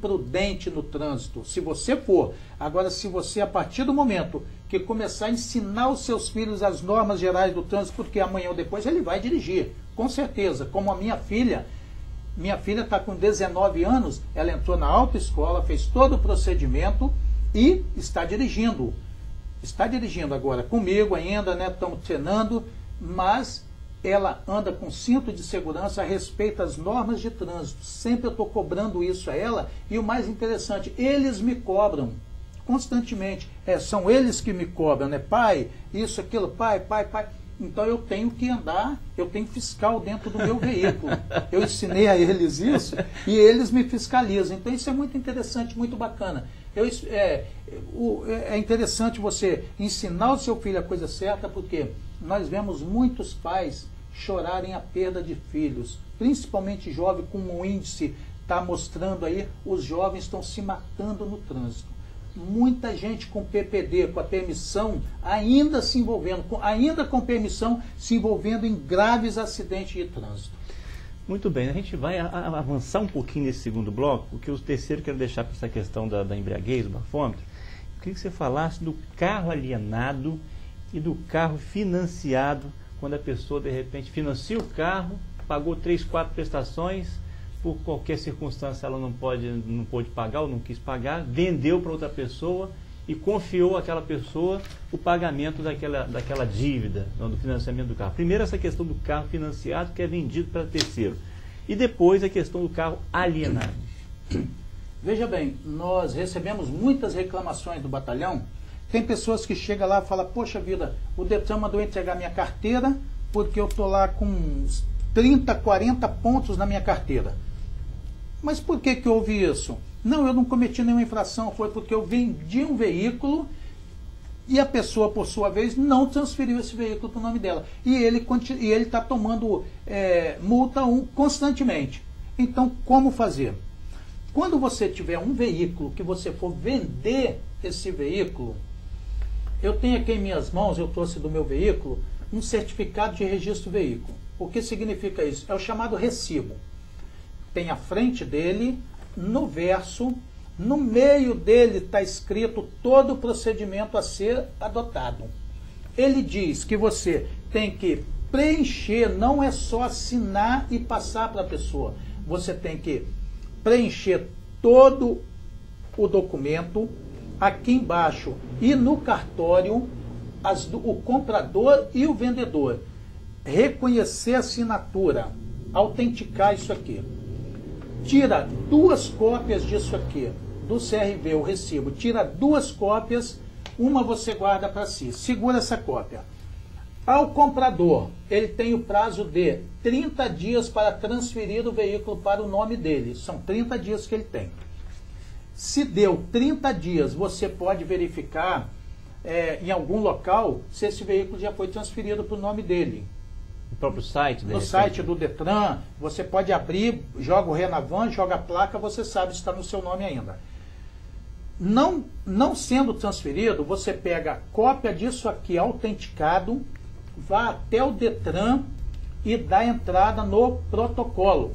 imprudente no trânsito, se você for. Agora, se você, a partir do momento que começar a ensinar os seus filhos as normas gerais do trânsito, porque amanhã ou depois ele vai dirigir, com certeza. Como a minha filha está com 19 anos, ela entrou na autoescola, fez todo o procedimento e está dirigindo. Está dirigindo agora comigo ainda, né? Estamos treinando, mas ela anda com cinto de segurança, respeita as normas de trânsito. Sempre eu estou cobrando isso a ela. E o mais interessante, eles me cobram constantemente. São eles que me cobram, né? Pai, isso, aquilo, pai. Então eu tenho que andar, eu tenho fiscal dentro do meu veículo. Eu ensinei a eles isso e eles me fiscalizam. Então isso é muito interessante, muito bacana. É interessante você ensinar o seu filho a coisa certa, porque nós vemos muitos pais chorarem a perda de filhos, principalmente jovem, como o índice está mostrando aí, os jovens estão se matando no trânsito. Muita gente com PPD, com a permissão, ainda se envolvendo, ainda com permissão, se envolvendo em graves acidentes de trânsito. Muito bem, a gente vai avançar um pouquinho nesse segundo bloco, porque o terceiro quero deixar para essa questão da embriaguez, do bafômetro. Eu queria que você falasse do carro alienado e do carro financiado, quando a pessoa de repente financia o carro, pagou 3, 4 prestações, por qualquer circunstância ela não pôde pagar ou não quis pagar, vendeu para outra pessoa e confiou àquela pessoa o pagamento daquela dívida, do financiamento do carro. Primeiro essa questão do carro financiado que é vendido para terceiro. E depois a questão do carro alienado. Veja bem, nós recebemos muitas reclamações do batalhão. Tem pessoas que chegam lá e falam, poxa vida, o Detran mandou entregar minha carteira porque eu estou lá com uns 30, 40 pontos na minha carteira. Mas por que houve isso? Não, eu não cometi nenhuma infração, foi porque eu vendi um veículo e a pessoa, por sua vez, não transferiu esse veículo para o nome dela. E ele está tomando multa constantemente. Então, como fazer? Quando você tiver um veículo que você for vender esse veículo, eu tenho aqui em minhas mãos, eu trouxe do meu veículo, um certificado de registro do veículo. O que significa isso? É o chamado recibo. Tem a frente dele, no verso, no meio dele está escrito todo o procedimento a ser adotado. Ele diz que você tem que preencher, não é só assinar e passar para a pessoa. Você tem que preencher todo o documento, aqui embaixo e no cartório, o comprador e o vendedor. Reconhecer a assinatura, autenticar isso aqui. Tira 2 cópias disso aqui, do CRV, o recibo. Tira 2 cópias, uma você guarda para si. Segura essa cópia. Ao comprador, ele tem o prazo de 30 dias para transferir o veículo para o nome dele. São 30 dias que ele tem. Se deu 30 dias, você pode verificar em algum local se esse veículo já foi transferido para o nome dele. No próprio site? No site do Detran, você pode abrir, joga o Renavan, joga a placa, você sabe se está no seu nome ainda. Não sendo transferido, você pega a cópia disso aqui autenticado, vá até o Detran e dá entrada no protocolo.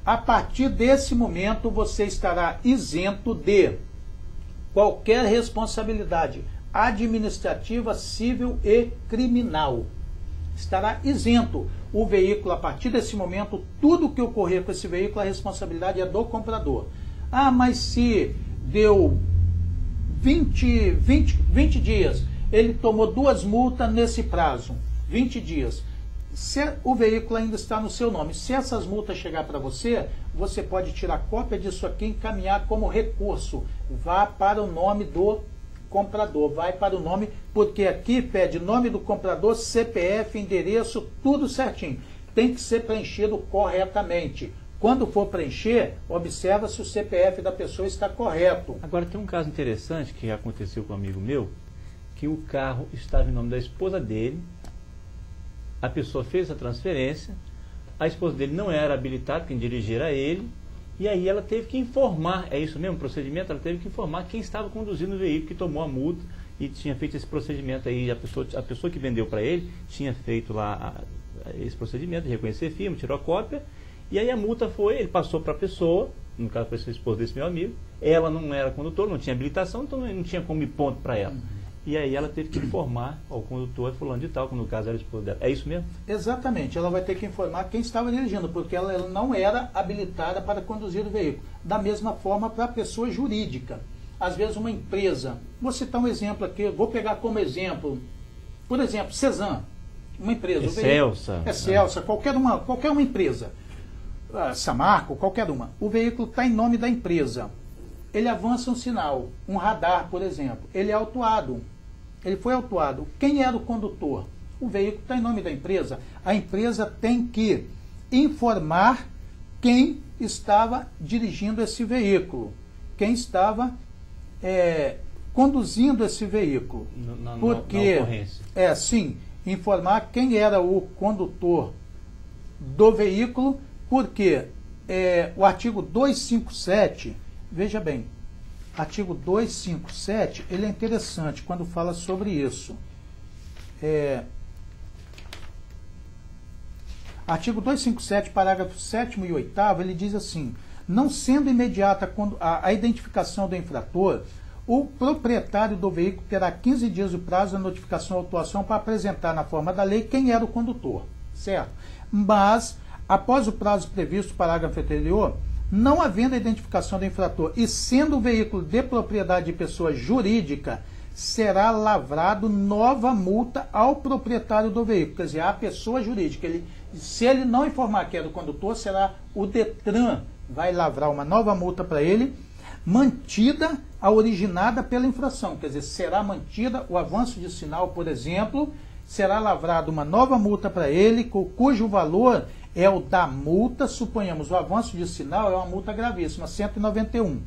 A partir desse momento, você estará isento de qualquer responsabilidade administrativa, civil e criminal. Estará isento. O veículo, a partir desse momento, tudo que ocorrer com esse veículo, a responsabilidade é do comprador. Ah, mas se deu 20 dias, ele tomou 2 multas nesse prazo, 20 dias. Se o veículo ainda está no seu nome, se essas multas chegar para você, você pode tirar cópia disso aqui e encaminhar como recurso. Vá para o nome do comprador, vai para o nome, porque aqui pede nome do comprador, CPF, endereço, tudo certinho. Tem que ser preenchido corretamente. Quando for preencher, observa se o CPF da pessoa está correto. Agora tem um caso interessante que aconteceu com um amigo meu, que o carro estava em nome da esposa dele, a pessoa fez a transferência, a esposa dele não era habilitada, quem dirigir era ele, e aí ela teve que informar, é isso mesmo, o procedimento, ela teve que informar quem estava conduzindo o veículo, que tomou a multa e tinha feito esse procedimento aí, a pessoa que vendeu para ele tinha feito lá esse procedimento de reconhecer firma, tirou a cópia, e aí a multa foi, ele passou para a pessoa, no caso foi a esposa desse meu amigo, ela não era condutora, não tinha habilitação, então não tinha como ir ponto para ela. E aí ela teve que informar ao condutor fulano de tal, que no caso era a esposa dela. É isso mesmo? Exatamente, ela vai ter que informar quem estava dirigindo, porque ela não era habilitada para conduzir o veículo. Da mesma forma para a pessoa jurídica. Às vezes uma empresa, vou citar um exemplo aqui, vou pegar como exemplo, por exemplo, Cezan, uma empresa. Celsa. Celsa, qualquer uma empresa. Samarco, qualquer uma. O veículo está em nome da empresa. Ele avança um sinal, um radar, por exemplo. Ele é autuado. Ele foi autuado. Quem era o condutor? O veículo está em nome da empresa. A empresa tem que informar quem estava dirigindo esse veículo. Quem estava conduzindo esse veículo. Na Porque, ocorrência. Sim, informar quem era o condutor do veículo, porque o artigo 257, veja bem, artigo 257, ele é interessante quando fala sobre isso. Artigo 257, parágrafo 7º e 8º, ele diz assim: não sendo imediata a identificação do infrator, o proprietário do veículo terá 15 dias de prazo da notificação ou autuação para apresentar na forma da lei quem era o condutor, certo? Mas, após o prazo previsto no parágrafo anterior, não havendo a identificação do infrator e sendo o veículo de propriedade de pessoa jurídica, será lavrado nova multa ao proprietário do veículo, quer dizer, à pessoa jurídica. Se ele não informar que é do condutor, será o Detran, vai lavrar uma nova multa para ele, mantida a originada pela infração, quer dizer, será mantida o avanço de sinal, por exemplo, será lavrada uma nova multa para ele, cujo valor é o da multa, suponhamos, o avanço de sinal é uma multa gravíssima, 191.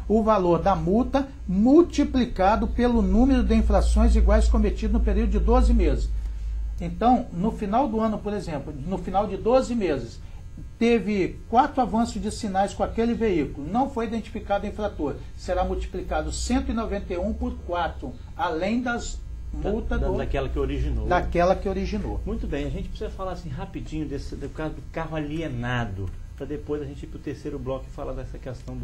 O valor da multa multiplicado pelo número de infrações iguais cometidas no período de 12 meses. Então, no final do ano, por exemplo, no final de 12 meses, teve 4 avanços de sinais com aquele veículo, não foi identificado infrator, será multiplicado 191 por 4, além das multas daquela que originou. Daquela que originou. Muito bem, a gente precisa falar assim rapidinho do caso do carro alienado, para depois a gente ir para o terceiro bloco e falar dessa questão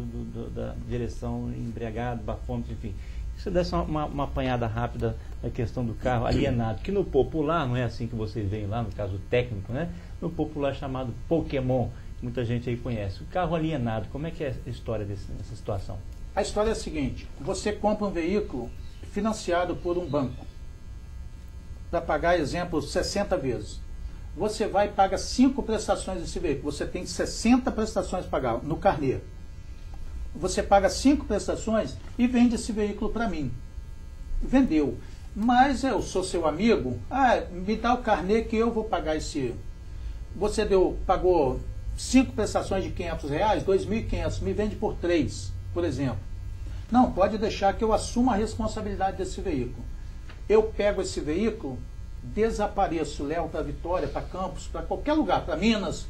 da direção embriagado, bafômetro, enfim. Se você desse uma apanhada rápida da questão do carro alienado, que no popular, não é assim que vocês veem lá, no caso técnico, né? No popular chamado Pokémon, muita gente aí conhece. O carro alienado, como é que é a história dessa situação? A história é a seguinte: você compra um veículo financiado por um banco, para pagar, exemplo, 60 vezes. Você vai e paga 5 prestações desse veículo, você tem 60 prestações para pagar no carnê. Você paga 5 prestações e vende esse veículo para mim. Vendeu. Mas eu sou seu amigo, me dá o carnê que eu vou pagar esse. Você pagou 5 prestações de R$500, R$2.500, me vende por 3, por exemplo. Não, pode deixar que eu assuma a responsabilidade desse veículo. Eu pego esse veículo, desapareço, levo para Vitória, para Campos, para qualquer lugar, para Minas,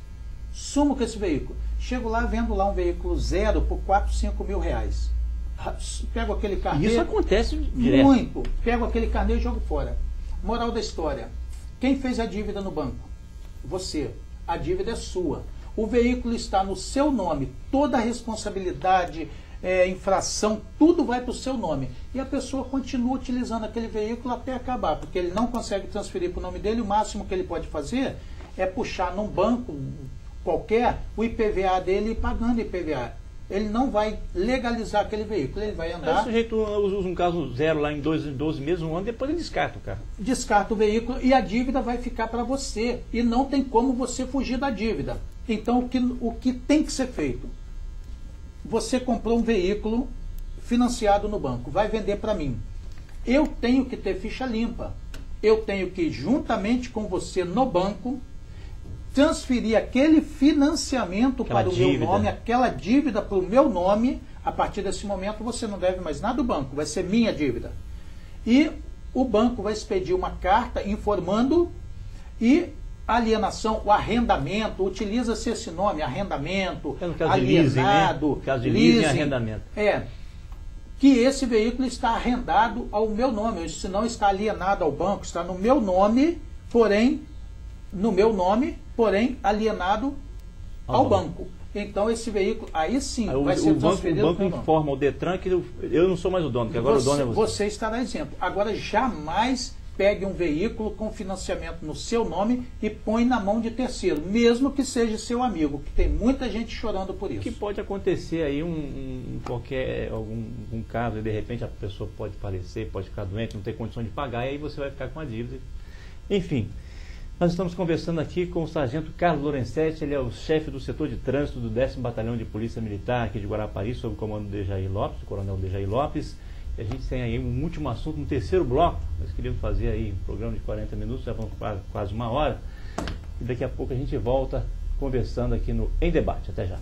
sumo com esse veículo. Chego lá, vendo lá um veículo zero por R$4, R$5 mil. Pego aquele carnê. Isso acontece direto. Muito. Pego aquele carnê e jogo fora. Moral da história: quem fez a dívida no banco? Você. A dívida é sua. O veículo está no seu nome. Toda a responsabilidade, infração, tudo vai para o seu nome. E a pessoa continua utilizando aquele veículo até acabar, porque ele não consegue transferir para o nome dele. O máximo que ele pode fazer é puxar num banco qualquer o IPVA dele e ir pagando IPVA. Ele não vai legalizar aquele veículo, ele vai andar... O sujeito usa um caso zero lá em 12 meses, um ano, depois ele descarta o carro. Descarta o veículo e a dívida vai ficar para você. E não tem como você fugir da dívida. Então, o que tem que ser feito? Você comprou um veículo financiado no banco, vai vender para mim. Eu tenho que ter ficha limpa. Eu tenho que, juntamente com você no banco, transferir aquele financiamento para o meu nome, aquela dívida para o meu nome. A partir desse momento você não deve mais nada do banco, vai ser minha dívida. E o banco vai expedir uma carta informando, e a alienação, o arrendamento, utiliza-se esse nome, arrendamento, alienado, no caso de leasing, arrendamento. Que esse veículo está arrendado ao meu nome, se não está alienado ao banco, está no meu nome, porém alienado ao banco. então esse veículo, aí sim, Aí vai ser transferido. O banco informa o Detran que eu não sou mais o dono, que agora o dono é você. Você estará exemplo. Agora, jamais pegue um veículo com financiamento no seu nome e põe na mão de terceiro, mesmo que seja seu amigo, que tem muita gente chorando por isso. Que pode acontecer aí algum caso, e de repente a pessoa pode falecer, pode ficar doente, não ter condição de pagar, e aí você vai ficar com a dívida. Enfim, nós estamos conversando aqui com o sargento Carlos Lorenzetti, ele é o chefe do setor de trânsito do 10º Batalhão de Polícia Militar aqui de Guarapari, sob o comando do Dejair Lopes, do coronel Dejair Lopes. E a gente tem aí um último assunto, um terceiro bloco. Nós queríamos fazer aí um programa de 40 minutos, já vamos quase uma hora. E daqui a pouco a gente volta conversando aqui no Em Debate. Até já.